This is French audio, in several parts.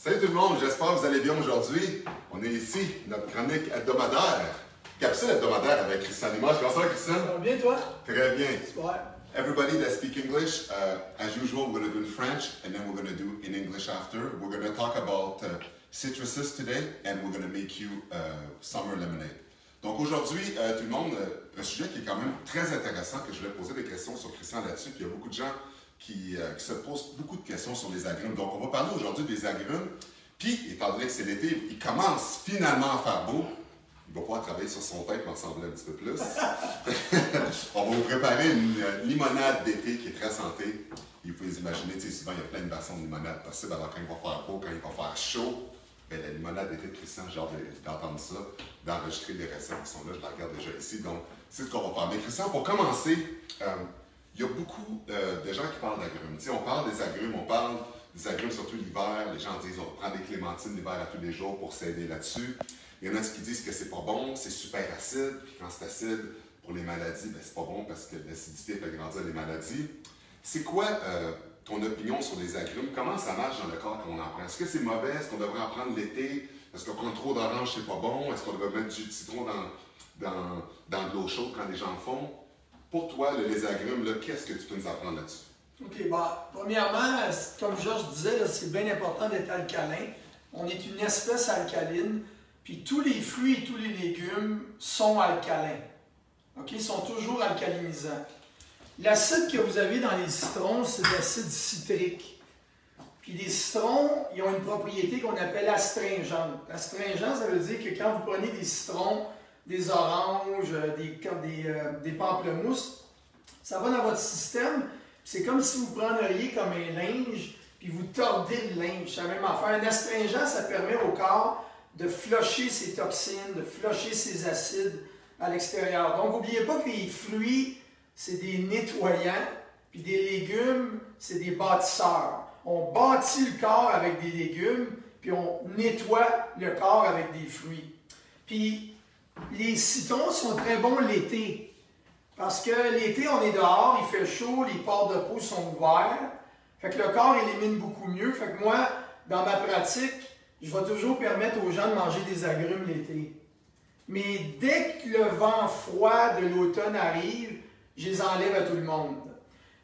Salut tout le monde, j'espère que vous allez bien aujourd'hui. On est ici, notre chronique hebdomadaire, capsule hebdomadaire avec Christian Limoges. Comment ça va, Christian? Ça va bien, toi? Très bien. Super. Everybody that speak English, as usual, we're going to do in French and then we're going to do in English after. We're going to talk about citruses today and we're going to make you summer lemonade. Donc aujourd'hui, tout le monde, un sujet qui est quand même très intéressant, que je vais poser des questions sur Christian là-dessus, puis il y a beaucoup de gens qui se posent beaucoup de questions sur les agrumes. Donc on va parler aujourd'hui des agrumes, puis étant donné que c'est l'été, il commence finalement à faire beau, il va pouvoir travailler sur son teint pour ressembler un petit peu plus. On va vous préparer une limonade d'été qui est très santé. Vous pouvez imaginer, souvent il y a plein de versions de limonade possibles, alors quand il va faire beau, quand il va faire chaud, bien, la limonade d'été de Christian, j'ai hâte d'entendre ça, d'enregistrer les recettes qui sont là, je la regarde déjà ici, donc c'est ce qu'on va faire. Mais Christian, pour commencer, il y a beaucoup de gens qui parlent d'agrumes. On parle des agrumes, on parle des agrumes surtout l'hiver, les gens disent on prend des clémentines l'hiver à tous les jours pour s'aider là-dessus. Il y en a qui disent que c'est pas bon, c'est super acide, puis quand c'est acide, pour les maladies, ben c'est pas bon parce que l'acidité fait grandir les maladies. C'est quoi ton opinion sur les agrumes? Comment ça marche dans le corps qu'on en prend? Est-ce que c'est mauvais? Est-ce qu'on devrait en prendre l'été? Est-ce qu'on prend trop d'orange, c'est pas bon? Est-ce qu'on devrait mettre du jus de citron dans de l'eau chaude quand les gens en font? Pour toi, les agrumes, qu'est-ce que tu peux nous apprendre là-dessus? OK, premièrement, comme Georges disait, c'est bien important d'être alcalin. On est une espèce alcaline, puis tous les fruits et tous les légumes sont alcalins. OK, ils sont toujours alcalinisants. L'acide que vous avez dans les citrons, c'est de l'acide citrique. Puis les citrons, ils ont une propriété qu'on appelle astringente. Astringente, ça veut dire que quand vous prenez des citrons, des oranges, des pamplemousses, ça va dans votre système. C'est comme si vous preniez comme un linge, puis vous tordez le linge. C'est la même affaire. Un astringent, ça permet au corps de flusher ses toxines, de flusher ses acides à l'extérieur. Donc, n'oubliez pas que les fruits, c'est des nettoyants, puis des légumes, c'est des bâtisseurs. On bâtit le corps avec des légumes, puis on nettoie le corps avec des fruits. Puis, les citrons sont très bons l'été, parce que l'été, on est dehors, il fait chaud, les pores de peau sont ouverts, fait que le corps élimine beaucoup mieux. Fait que moi, dans ma pratique, je vais toujours permettre aux gens de manger des agrumes l'été. Mais dès que le vent froid de l'automne arrive, je les enlève à tout le monde.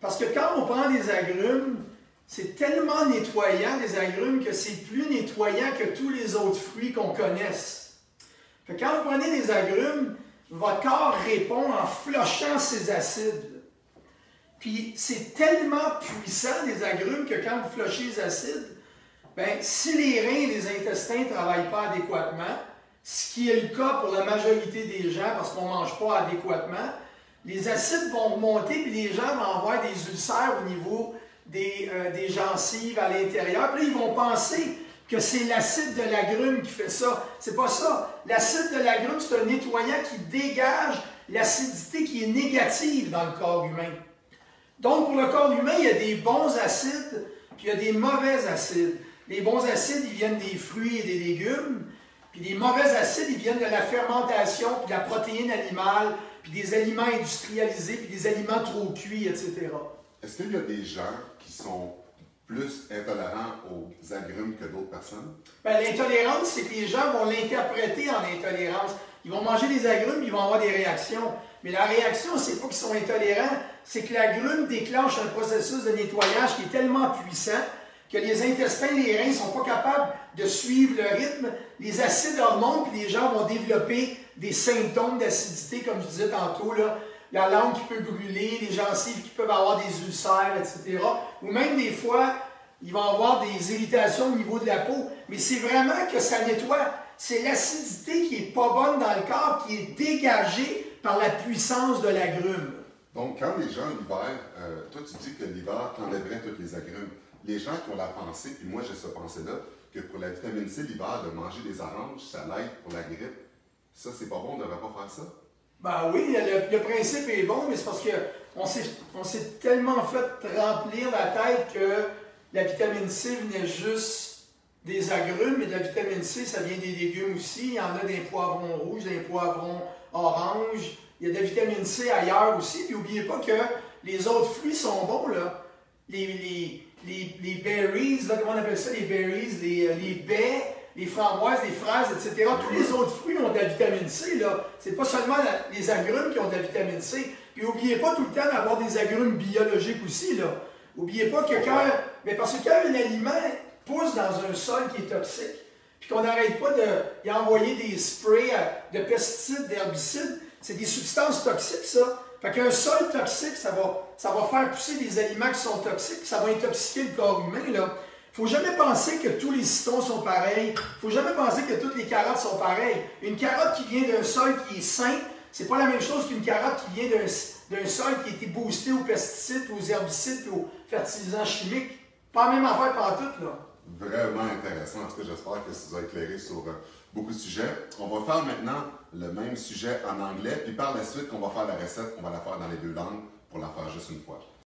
Parce que quand on prend des agrumes, c'est tellement nettoyant, des agrumes, que c'est plus nettoyant que tous les autres fruits qu'on connaisse. Fait que quand vous prenez des agrumes, votre corps répond en flushant ses acides. Puis c'est tellement puissant, les agrumes, que quand vous flushez les acides, bien, si les reins et les intestins ne travaillent pas adéquatement, ce qui est le cas pour la majorité des gens parce qu'on ne mange pas adéquatement, les acides vont remonter puis les gens vont avoir des ulcères au niveau des gencives à l'intérieur. Puis là, ils vont penser que c'est l'acide de l'agrume qui fait ça. C'est pas ça. L'acide de l'agrume, c'est un nettoyant qui dégage l'acidité qui est négative dans le corps humain. Donc, pour le corps humain, il y a des bons acides puis il y a des mauvais acides. Les bons acides, ils viennent des fruits et des légumes. Puis les mauvais acides, ils viennent de la fermentation, puis de la protéine animale, puis des aliments industrialisés, puis des aliments trop cuits, etc. Est-ce qu'il y a des gens qui sont plus intolérants aux agrumes que d'autres personnes? Bien, l'intolérance, c'est que les gens vont l'interpréter en intolérance. Ils vont manger des agrumes, ils vont avoir des réactions. Mais la réaction, c'est pas qu'ils sont intolérants, c'est que l'agrume déclenche un processus de nettoyage qui est tellement puissant que les intestins et les reins ne sont pas capables de suivre le rythme. Les acides remontent, puis les gens vont développer des symptômes d'acidité, comme je disais tantôt, là, la langue qui peut brûler, les gencives qui peuvent avoir des ulcères, etc. Ou même des fois, ils vont avoir des irritations au niveau de la peau. Mais c'est vraiment que ça nettoie. C'est l'acidité qui n'est pas bonne dans le corps, qui est dégagée par la puissance de l'agrume. Donc, quand les gens, l'hiver, toi tu dis que l'hiver, tu enlèverais tous les agrumes. Les gens qui ont la pensée, puis moi j'ai cette pensée-là, que pour la vitamine C l'hiver, de manger des oranges, ça l'aide pour la grippe. Ça, c'est pas bon, on ne devrait pas faire ça? Ben oui, le principe est bon, mais c'est parce qu'on s'est tellement fait remplir la tête que la vitamine C venait juste des agrumes, mais de la vitamine C, ça vient des légumes aussi. Il y en a des poivrons rouges, des poivrons oranges. Il y a de la vitamine C ailleurs aussi. Puis n'oubliez pas que les autres fruits sont bons, là. les berries, là, comment on appelle ça, les berries, les baies, les framboises, les fraises, etc. Tous les autres fruits ont de la vitamine C, là. C'est pas seulement les agrumes qui ont de la vitamine C. Puis n'oubliez pas tout le temps d'avoir des agrumes biologiques aussi, là. N'oubliez pas que mais parce que quand un aliment pousse dans un sol qui est toxique, puis qu'on n'arrête pas d'y envoyer des sprays de pesticides, d'herbicides, c'est des substances toxiques, ça. Fait qu'un sol toxique, ça va faire pousser des aliments qui sont toxiques, ça va intoxiquer le corps humain, là. Il ne faut jamais penser que tous les citrons sont pareils. Il ne faut jamais penser que toutes les carottes sont pareilles. Une carotte qui vient d'un sol qui est sain, c'est pas la même chose qu'une carotte qui vient d'un sol qui a été boosté aux pesticides, aux herbicides et aux fertilisants chimiques. Pas la même affaire pantoute, là. Vraiment intéressant. En tout cas, j'espère que ça vous a éclairé sur beaucoup de sujets. On va faire maintenant le même sujet en anglais, puis par la suite, on va faire la recette, on va la faire dans les deux langues pour la faire juste une fois.